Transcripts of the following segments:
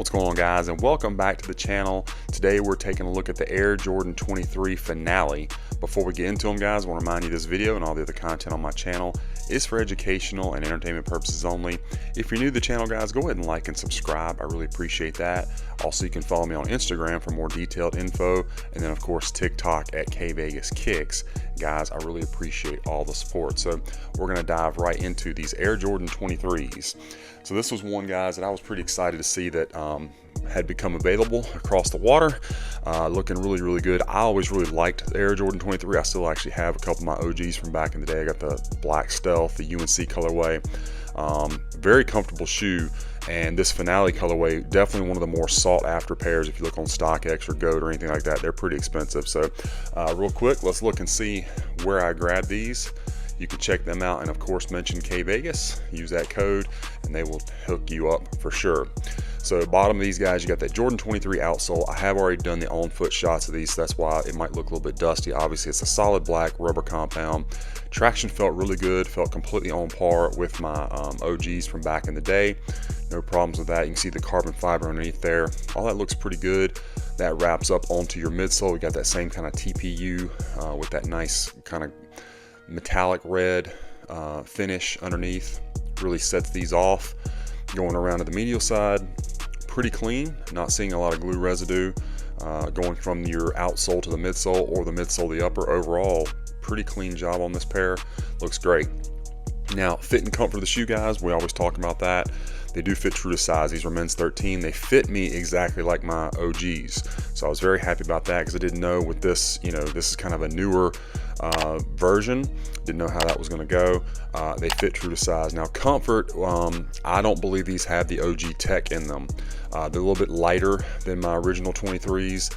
What's going on, guys, and welcome back to the channel. Today we're taking a look at the Air Jordan 23 Finale. Before we get into them, guys, I want to remind you this video and all the other content on my channel is for educational and entertainment purposes only. If you're new to the channel, guys, go ahead and like and subscribe. I really appreciate that. Also, you can follow me on Instagram for more detailed info, and then of course TikTok at kvegaskickz. Guys, I really appreciate all the support. So we're going to dive right into these Air Jordan 23s. So this was one, guys, that I was pretty excited to see that had become available across the water. Looking really good. I always really liked the Air Jordan 23. I still actually have a couple of my OGs from back in the day. I got the Black Stealth, the UNC colorway. Very comfortable shoe, and this Finale colorway, definitely one of the more sought after pairs. If you look on StockX or GOAT or anything like that, they're pretty expensive. So real quick, let's look and see where I grabbed these. You can check them out, and of course mention Kvegas, use that code, and they will hook you up for sure. So bottom of these guys, you got that Jordan 23 outsole. I have already done the on-foot shots of these, so that's why it might look a little bit dusty. Obviously, it's a solid black rubber compound. Traction felt really good, felt completely on par with my OGs from back in the day. No problems with that. You can see the carbon fiber underneath there. All that looks pretty good. That wraps up onto your midsole. You got that same kind of TPU with that nice kind of metallic red finish underneath. Really sets these off. Going around to the medial side, pretty clean, not seeing a lot of glue residue. Going from your outsole to the midsole or the midsole to the upper, overall pretty clean job on this pair. Looks great. Now, fit and comfort of the shoe, guys, we always talk about that. They do fit true to size. These are men's 13. They fit me exactly like my OGs. So I was very happy about that, because I didn't know with this, this is kind of a newer version. Didn't know how that was going to go. They fit true to size. Now, comfort, I don't believe these have the OG tech in them. They're a little bit lighter than my original 23s.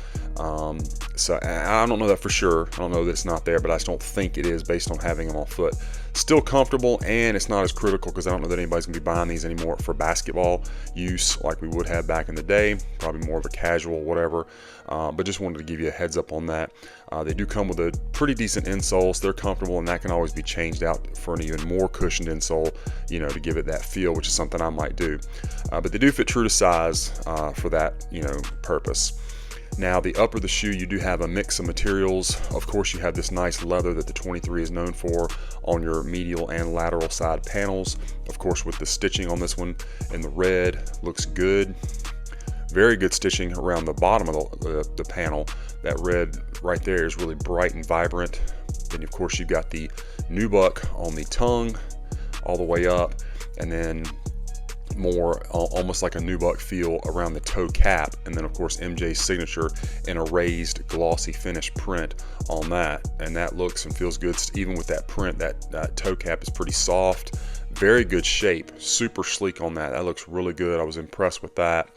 So I don't know that for sure. I don't know that it's not there, but I just don't think it is based on having them on foot. Still comfortable, and it's not as critical, because I don't know that anybody's gonna be buying these anymore for basketball use like we would have back in the day. Probably more of a casual whatever, but just wanted to give you a heads up on that. They do come with a pretty decent insole, so they're comfortable, and that can always be changed out for an even more cushioned insole, to give it that feel, which is something I might do. But they do fit true to size for that purpose. Now, the upper of the shoe, you do have a mix of materials. Of course, you have this nice leather that the 23 is known for on your medial and lateral side panels. Of course, with the stitching on this one in the red, looks good. Very good stitching around the bottom of the panel. That red right there is really bright and vibrant. Then, of course, you've got the nubuck on the tongue all the way up, and then more almost like a nubuck feel around the toe cap, and then of course MJ's signature in a raised glossy finish print on that, and that looks and feels good. Even with that print, that toe cap is pretty soft, very good shape, super sleek on that. That looks really good. I was impressed with that.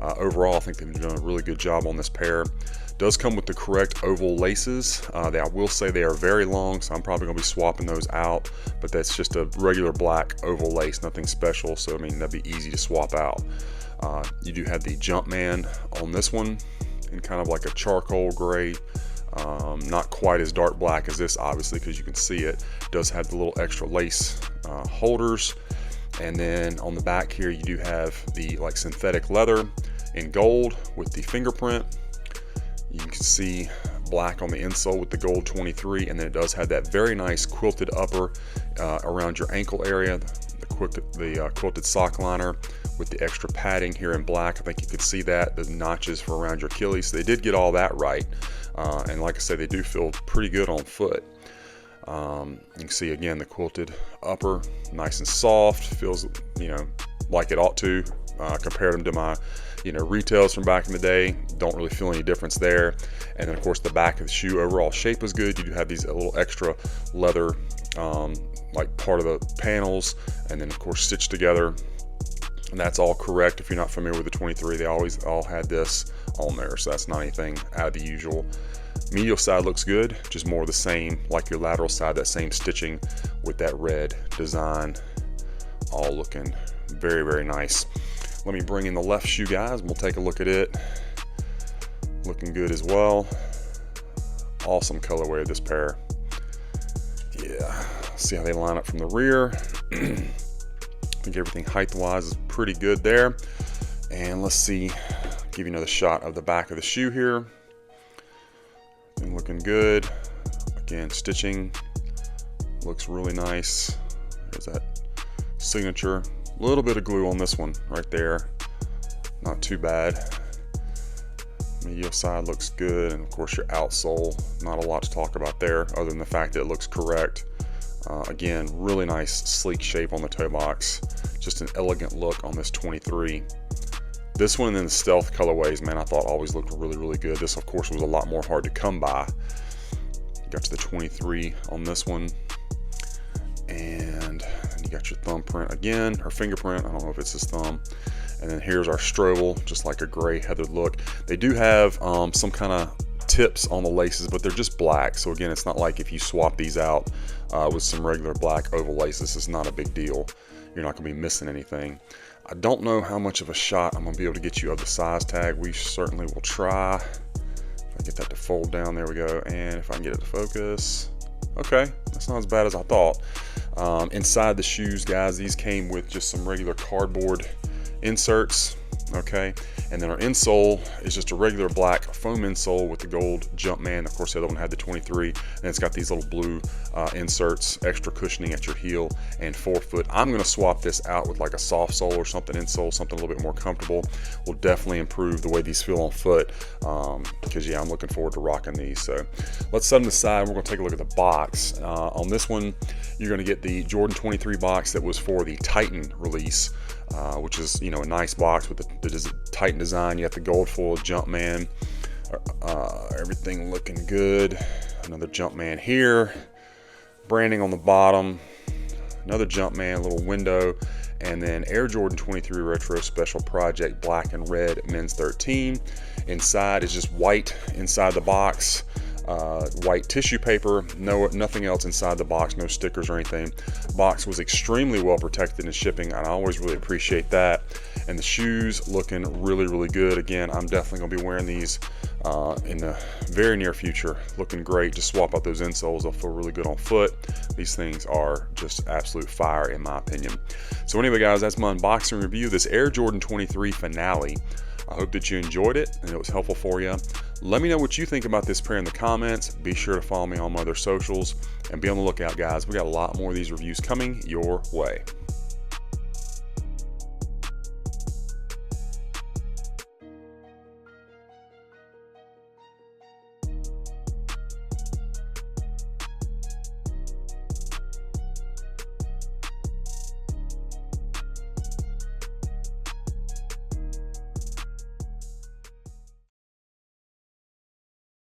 Overall, I think they've done a really good job on this pair. Does come with the correct oval laces. I will say they are very long, so I'm probably gonna be swapping those out, but that's just a regular black oval lace, nothing special, so I mean that'd be easy to swap out. You do have the Jumpman on this one in kind of like a charcoal gray, not quite as dark black as this, obviously, because you can see it does have the little extra lace holders. And then on the back here, you do have the like synthetic leather in gold with the fingerprint. You can see black on the insole with the gold 23, and then it does have that very nice quilted upper around your ankle area, the quilted sock liner with the extra padding here in black. I think you could see that, the notches for around your Achilles. So they did get all that right, and like I said, they do feel pretty good on foot. You can see again the quilted upper, nice and soft, feels like it ought to. Compared them to my retails from back in the day, don't really feel any difference there. And then of course the back of the shoe, overall shape is good. You do have these little extra leather like part of the panels, and then of course stitched together, and that's all correct. If you're not familiar with the 23, they always all had this on there, so that's not anything out of the usual. Medial side looks good, just more of the same like your lateral side, that same stitching with that red design, all looking very nice. Let me bring in the left shoe, guys, and we'll take a look at it. Looking good as well. Awesome colorway of this pair. Yeah, see how they line up from the rear. I think everything height wise is pretty good there. And let's see, give you another shot of the back of the shoe here. And looking good. Again, stitching looks really nice. There's that signature. A little bit of glue on this one right there. Not too bad. Medial side looks good, and of course your outsole, not a lot to talk about there other than the fact that it looks correct. Again, really nice sleek shape on the toe box. Just an elegant look on this 23. This one and then the stealth colorways, man, I thought always looked really, really good. This, of course, was a lot more hard to come by. Got to the 23 on this one. And you got your thumbprint again, or fingerprint. I don't know if it's his thumb. And then here's our Strobel, just like a gray heathered look. They do have some kind of tips on the laces, but they're just black. So again, it's not like if you swap these out with some regular black oval laces, it's not a big deal. You're not gonna be missing anything. I don't know how much of a shot I'm gonna be able to get you of the size tag. We certainly will try. If I get that to fold down, there we go. And if I can get it to focus. Okay, that's not as bad as I thought. Inside the shoes, guys, these came with just some regular cardboard inserts, okay? And then our insole is just a regular black foam insole with the gold Jumpman. Of course, the other one had the 23, and it's got these little blue inserts, extra cushioning at your heel and forefoot. I'm gonna swap this out with like a soft sole or something, insole, something a little bit more comfortable. Will definitely improve the way these feel on foot, because yeah, I'm looking forward to rocking these. So let's set them aside. We're gonna take a look at the box. On this one, you're gonna get the Jordan 23 box that was for the Titan release, which is, you know, a nice box with the Titan design. You got the gold foil Jumpman, everything looking good. Another Jumpman here, branding on the bottom, another Jumpman, little window, and then Air Jordan 23 Retro Special Project Black and Red Men's 13. Inside is just white inside the box. White tissue paper, nothing else inside the box, no stickers or anything. Box was extremely well protected in shipping, and I always really appreciate that. And the shoes looking really, really good. Again, I'm definitely gonna be wearing these in the very near future. Looking great. Just swap out those insoles, they'll feel really good on foot. These things are just absolute fire in my opinion. So anyway, guys, that's my unboxing review of this Air Jordan 23 Finale. I hope that you enjoyed it and it was helpful for you. Let me know what you think about this pair in the comments. Be sure to follow me on my other socials and be on the lookout, guys. We got a lot more of these reviews coming your way.